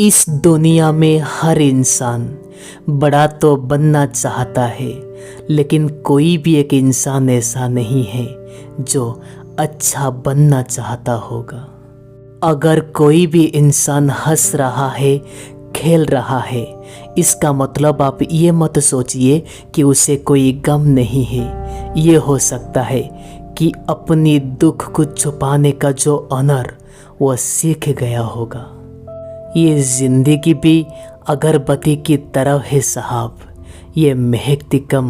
इस दुनिया में हर इंसान बड़ा तो बनना चाहता है, लेकिन कोई भी एक इंसान ऐसा नहीं है जो अच्छा बनना चाहता होगा। अगर कोई भी इंसान हंस रहा है, खेल रहा है, इसका मतलब आप ये मत सोचिए कि उसे कोई गम नहीं है। ये हो सकता है कि अपनी दुख को छुपाने का जो हुनर वो सीख गया होगा। ये ज़िंदगी भी अगरबत्ती की तरह है साहब, ये महकती कम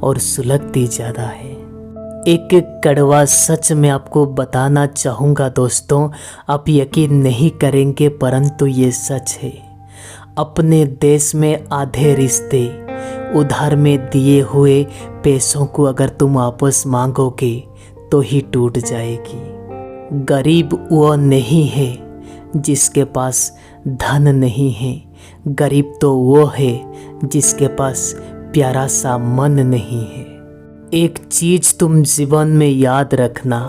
और सुलगती ज़्यादा है। एक कड़वा सच मैं आपको बताना चाहूँगा दोस्तों, आप यकीन नहीं करेंगे परंतु ये सच है। अपने देश में आधे रिश्ते उधार में दिए हुए पैसों को अगर तुम वापस मांगोगे तो ही टूट जाएगी। गरीब वो नहीं है जिसके पास धन नहीं है, गरीब तो वो है जिसके पास प्यारा सा मन नहीं है। एक चीज़ तुम जीवन में याद रखना,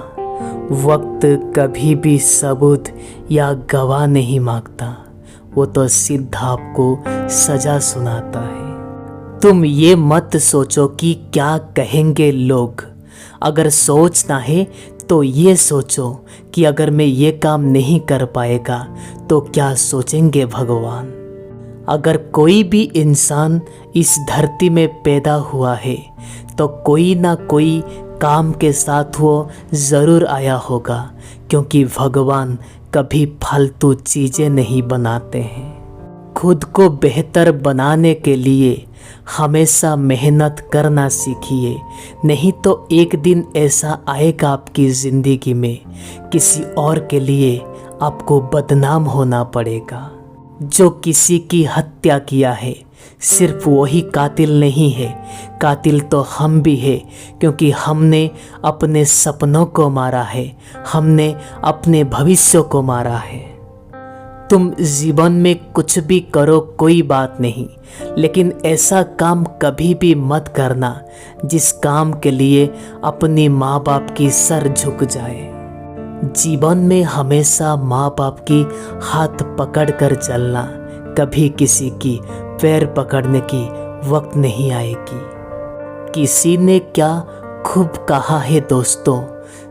वक्त कभी भी सबूत या गवाह नहीं मांगता, वो तो सीधा आपको सजा सुनाता है। तुम ये मत सोचो कि क्या कहेंगे लोग, अगर सोचना है तो ये सोचो कि अगर मैं ये काम नहीं कर पाएगा तो क्या सोचेंगे भगवान। अगर कोई भी इंसान इस धरती में पैदा हुआ है तो कोई ना कोई काम के साथ वो ज़रूर आया होगा, क्योंकि भगवान कभी फालतू चीज़ें नहीं बनाते हैं। खुद को बेहतर बनाने के लिए हमेशा मेहनत करना सीखिए, नहीं तो एक दिन ऐसा आएगा आपकी ज़िंदगी में किसी और के लिए आपको बदनाम होना पड़ेगा। जो किसी की हत्या किया है सिर्फ वही कातिल नहीं है, कातिल तो हम भी है, क्योंकि हमने अपने सपनों को मारा है, हमने अपने भविष्य को मारा है। तुम जीवन में कुछ भी करो कोई बात नहीं, लेकिन ऐसा काम कभी भी मत करना जिस काम के लिए अपने माँ बाप की सर झुक जाए। जीवन में हमेशा माँ बाप की हाथ पकड़ कर चलना, कभी किसी की पैर पकड़ने की वक्त नहीं आएगी। किसी ने क्या खूब कहा है दोस्तों,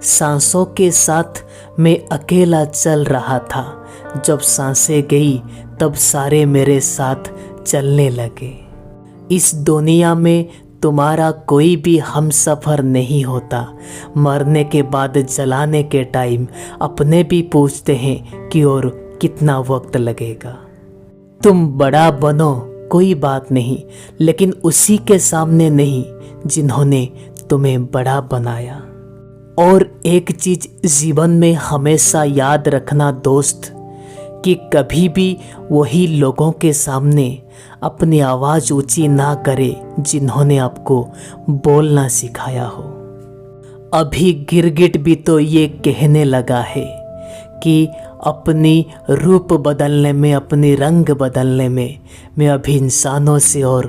सांसों के साथ मैं अकेला चल रहा था, जब सांसें गई तब सारे मेरे साथ चलने लगे। इस दुनिया में तुम्हारा कोई भी हमसफ़र नहीं होता। मरने के बाद जलाने के टाइम अपने भी पूछते हैं कि और कितना वक्त लगेगा। तुम बड़ा बनो कोई बात नहीं, लेकिन उसी के सामने नहीं जिन्होंने तुम्हें बड़ा बनाया। और एक चीज़ जीवन में हमेशा याद रखना दोस्त, कि कभी भी वही लोगों के सामने अपनी आवाज़ ऊंची ना करे जिन्होंने आपको बोलना सिखाया हो। अभी गिरगिट भी तो ये कहने लगा है कि अपनी रूप बदलने में, अपनी रंग बदलने में मैं अभी इंसानों से और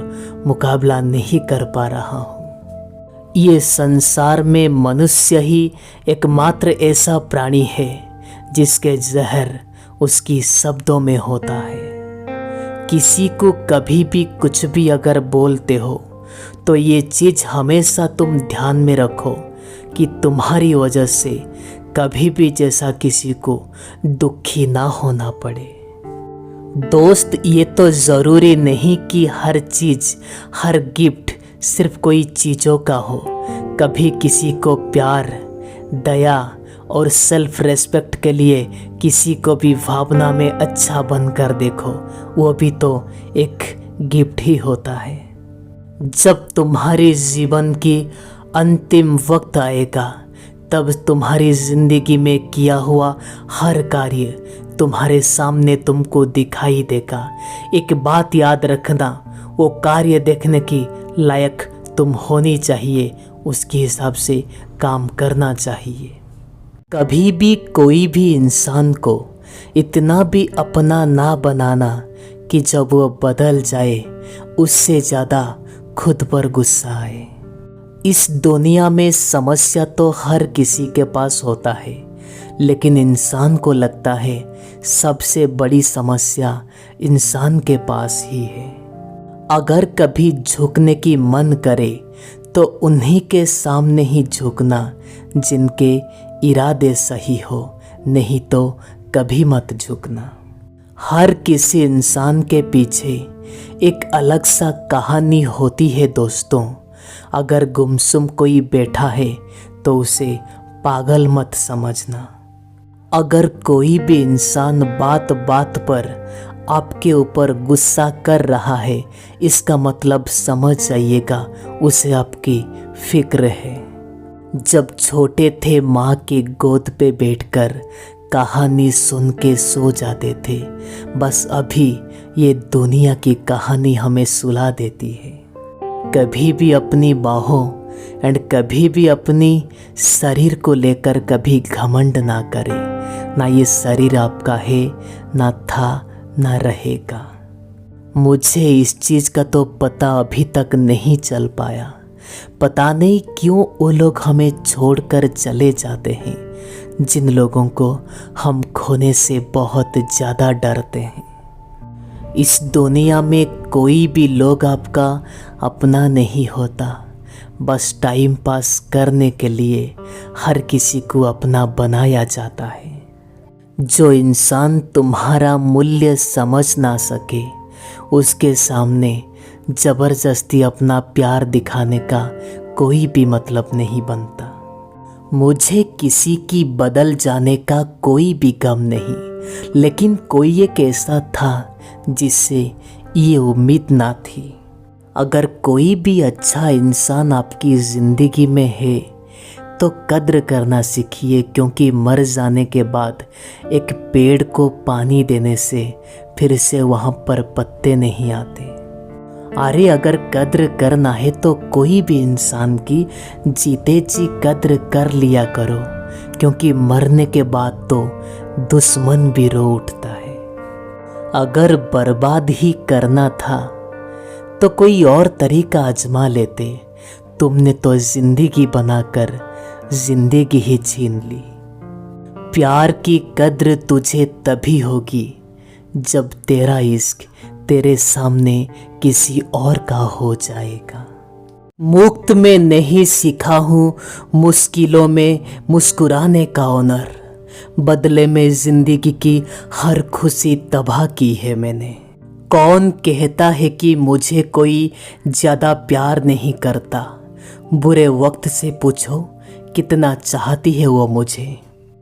मुकाबला नहीं कर पा रहा हूँ। ये संसार में मनुष्य ही एकमात्र ऐसा प्राणी है जिसके जहर उसकी शब्दों में होता है। किसी को कभी भी कुछ भी अगर बोलते हो तो ये चीज़ हमेशा तुम ध्यान में रखो कि तुम्हारी वजह से कभी भी जैसा किसी को दुखी ना होना पड़े। दोस्त, ये तो ज़रूरी नहीं कि हर चीज़, हर गिफ्ट सिर्फ कोई चीज़ों का हो। कभी किसी को प्यार, दया और सेल्फ रेस्पेक्ट के लिए किसी को भी भावना में अच्छा बनकर देखो, वो भी तो एक गिफ्ट ही होता है। जब तुम्हारी जीवन की अंतिम वक्त आएगा तब तुम्हारी ज़िंदगी में किया हुआ हर कार्य तुम्हारे सामने तुमको दिखाई देगा। एक बात याद रखना, वो कार्य देखने की लायक तुम होनी चाहिए, उसके हिसाब से काम करना चाहिए। कभी भी कोई भी इंसान को इतना भी अपना ना बनाना कि जब वो बदल जाए उससे ज़्यादा खुद पर गुस्सा आए। इस दुनिया में समस्या तो हर किसी के पास होता है, लेकिन इंसान को लगता है सबसे बड़ी समस्या इंसान के पास ही है। अगर कभी झुकने की मन करे तो उन्हीं के सामने ही झुकना जिनके इरादे सही हो, नहीं तो कभी मत झुकना। हर किसी इंसान के पीछे एक अलग सा कहानी होती है दोस्तों। अगर गुमसुम कोई बैठा है तो उसे पागल मत समझना। अगर कोई भी इंसान बात बात पर आपके ऊपर गुस्सा कर रहा है, इसका मतलब समझ जाइएगा उसे आपकी फिक्र है। जब छोटे थे माँ की गोद पे बैठकर कहानी सुन के सो जाते थे, बस अभी ये दुनिया की कहानी हमें सुला देती है। कभी भी अपनी बाहों एंड कभी भी अपनी शरीर को लेकर कभी घमंड ना करें। ना ये शरीर आपका है, ना था, ना रहेगा। मुझे इस चीज़ का तो पता अभी तक नहीं चल पाया। पता नहीं क्यों वो लोग हमें छोड़कर चले जाते हैं, जिन लोगों को हम खोने से बहुत ज़्यादा डरते हैं। इस दुनिया में कोई भी लोग आपका अपना नहीं होता। बस टाइम पास करने के लिए हर किसी को अपना बनाया जाता है। जो इंसान तुम्हारा मूल्य समझ ना सके, उसके सामने ज़बरदस्ती अपना प्यार दिखाने का कोई भी मतलब नहीं बनता। मुझे किसी की बदल जाने का कोई भी गम नहीं, लेकिन कोई एक ऐसा था जिससे ये उम्मीद ना थी। अगर कोई भी अच्छा इंसान आपकी ज़िंदगी में है तो कद्र करना सीखिए, क्योंकि मर जाने के बाद एक पेड़ को पानी देने से फिर से वहाँ पर पत्ते नहीं आते। अरे अगर कद्र करना है तो कोई भी इंसान की जीते जी कद्र कर लिया करो, क्योंकि मरने के बाद तो दुश्मन भी रो उठता है। अगर बर्बाद ही करना था तो कोई और तरीका आजमा लेते। तुमने तो जिंदगी बनाकर जिंदगी ही छीन ली। प्यार की कद्र तुझे तभी होगी जब तेरा इश्क तेरे सामने किसी और का हो जाएगा। मुफ्त में नहीं सीखा हूँ मुश्किलों में मुस्कुराने का हुनर, बदले में जिंदगी की हर खुशी तबाह की है मैंने। कौन कहता है कि मुझे कोई ज़्यादा प्यार नहीं करता, बुरे वक्त से पूछो कितना चाहती है वो मुझे।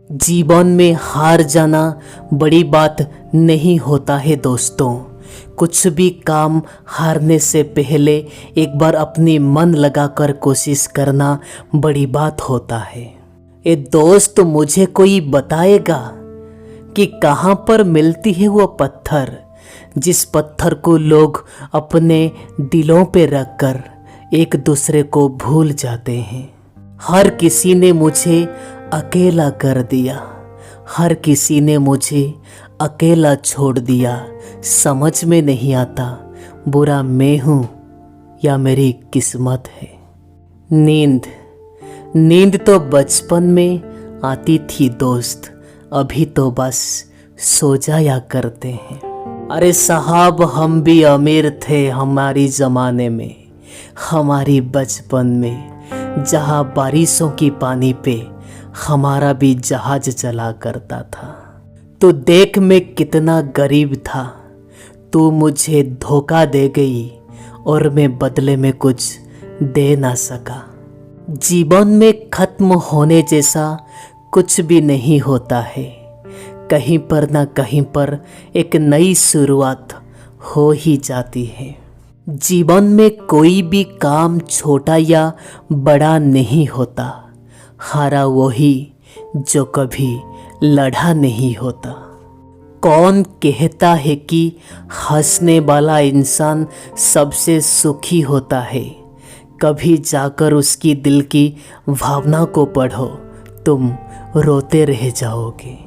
जीवन में हार जाना बड़ी बात नहीं होता है दोस्तों। कुछ भी काम हारने से पहले एक बार अपनी मन लगाकर कोशिश करना बड़ी बात होता है। ए दोस्त, मुझे कोई बताएगा कि कहाँ पर मिलती है वो पत्थर, जिस पत्थर को लोग अपने दिलों पे रखकर एक दूसरे को भूल जाते हैं। हर किसी ने मुझे अकेला कर दिया, हर किसी ने मुझे अकेला छोड़ दिया। समझ में नहीं आता बुरा मैं हूँ या मेरी किस्मत है। नींद तो बचपन में आती थी दोस्त, अभी तो बस सो जाया करते हैं। अरे साहब, हम भी अमीर थे हमारी ज़माने में, हमारी बचपन में, जहाँ बारिशों की पानी पे हमारा भी जहाज चला करता था। तो देख मैं कितना गरीब था, तू मुझे धोखा दे गई और मैं बदले में कुछ दे ना सका। जीवन में खत्म होने जैसा कुछ भी नहीं होता है, कहीं पर ना कहीं पर एक नई शुरुआत हो ही जाती है। जीवन में कोई भी काम छोटा या बड़ा नहीं होता, हारा वही जो कभी लड़ा नहीं होता। कौन कहता है कि हंसने वाला इंसान सबसे सुखी होता है? कभी जाकर उसकी दिल की भावना को पढ़ो, तुम रोते रह जाओगे।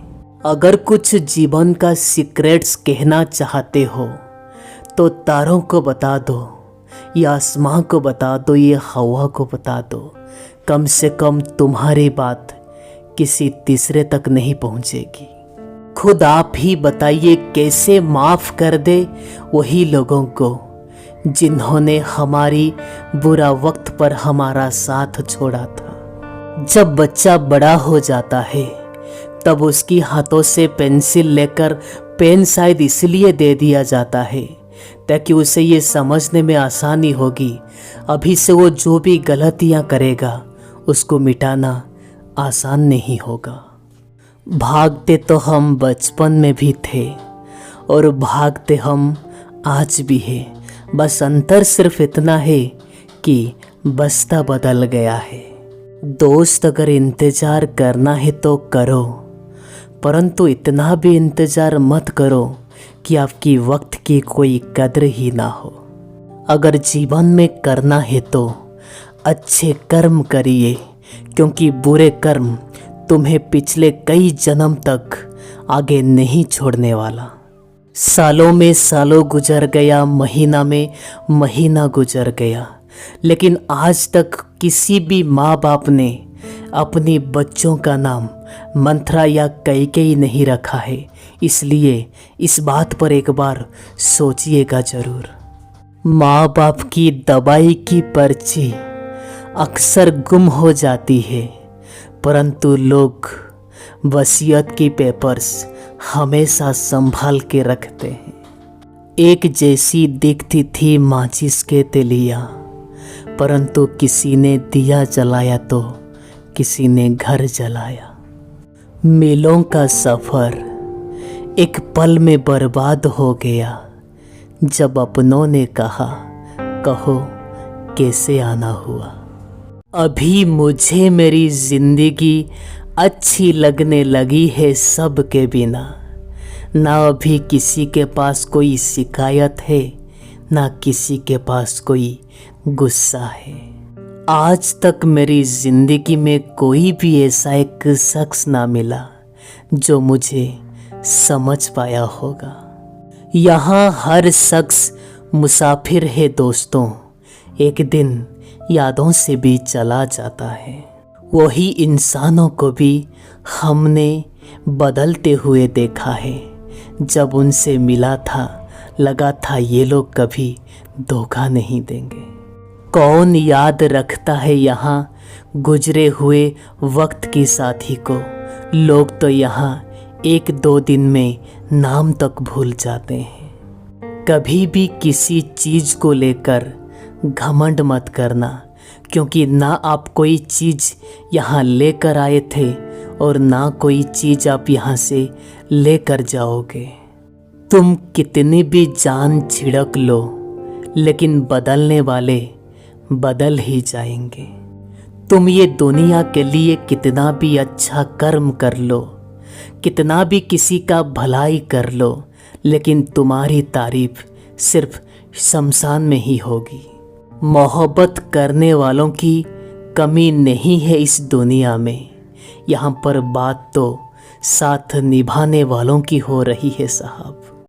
अगर कुछ जीवन का सीक्रेट्स कहना चाहते हो तो तारों को बता दो, या आसमां को बता दो, ये हवा को बता दो। कम से कम तुम्हारी बात किसी तीसरे तक नहीं पहुंचेगी। खुद आप ही बताइए कैसे माफ कर दे वही लोगों को जिन्होंने हमारी बुरा वक्त पर हमारा साथ छोड़ा था। जब बच्चा बड़ा हो जाता है तब उसकी हाथों से पेंसिल लेकर पेन शायद इसलिए दे दिया जाता है ताकि उसे ये समझने में आसानी होगी अभी से वो जो भी गलतियां करेगा उसको मिटाना आसान नहीं होगा। भागते तो हम बचपन में भी थे और भागते हम आज भी हैं, बस अंतर सिर्फ इतना है कि बस्ता बदल गया है। दोस्त अगर इंतज़ार करना है तो करो, परंतु इतना भी इंतज़ार मत करो कि आपकी वक्त की कोई कद्र ही ना हो। अगर जीवन में करना है तो अच्छे कर्म करिए, क्योंकि बुरे कर्म तुम्हें पिछले कई जन्म तक आगे नहीं छोड़ने वाला। सालों में सालों गुजर गया, महीना में महीना गुजर गया, लेकिन आज तक किसी भी माँ बाप ने अपनी बच्चों का नाम मंथरा या कैकेयी नहीं रखा है। इसलिए इस बात पर एक बार सोचिएगा जरूर। माँ बाप की दवाई की पर्ची अक्सर गुम हो जाती है, परंतु लोग वसीयत की पेपर्स हमेशा संभाल के रखते हैं। एक जैसी दिखती थी माचिस के तेलिया, परंतु किसी ने दिया जलाया तो किसी ने घर जलाया। मीलों का सफ़र एक पल में बर्बाद हो गया जब अपनों ने कहा कहो कैसे आना हुआ। अभी मुझे मेरी जिंदगी अच्छी लगने लगी है सबके बिना, ना अभी किसी के पास कोई शिकायत है ना किसी के पास कोई गुस्सा है। आज तक मेरी ज़िंदगी में कोई भी ऐसा एक शख्स ना मिला जो मुझे समझ पाया होगा। यहाँ हर शख्स मुसाफिर है दोस्तों, एक दिन यादों से भी चला जाता है। वही इंसानों को भी हमने बदलते हुए देखा है। जब उनसे मिला था लगा था ये लोग कभी धोखा नहीं देंगे। कौन याद रखता है यहाँ गुजरे हुए वक्त की साथी को। लोग तो यहाँ एक दो दिन में नाम तक भूल जाते हैं। कभी भी किसी चीज़ को लेकर घमंड मत करना, क्योंकि ना आप कोई चीज़ यहाँ लेकर आए थे और ना कोई चीज़ आप यहाँ से लेकर जाओगे। तुम कितनी भी जान छिड़क लो, लेकिन बदलने वाले बदल ही जाएंगे। तुम ये दुनिया के लिए कितना भी अच्छा कर्म कर लो, कितना भी किसी का भलाई कर लो, लेकिन तुम्हारी तारीफ सिर्फ शमशान में ही होगी। मोहब्बत करने वालों की कमी नहीं है इस दुनिया में, यहाँ पर बात तो साथ निभाने वालों की हो रही है साहब।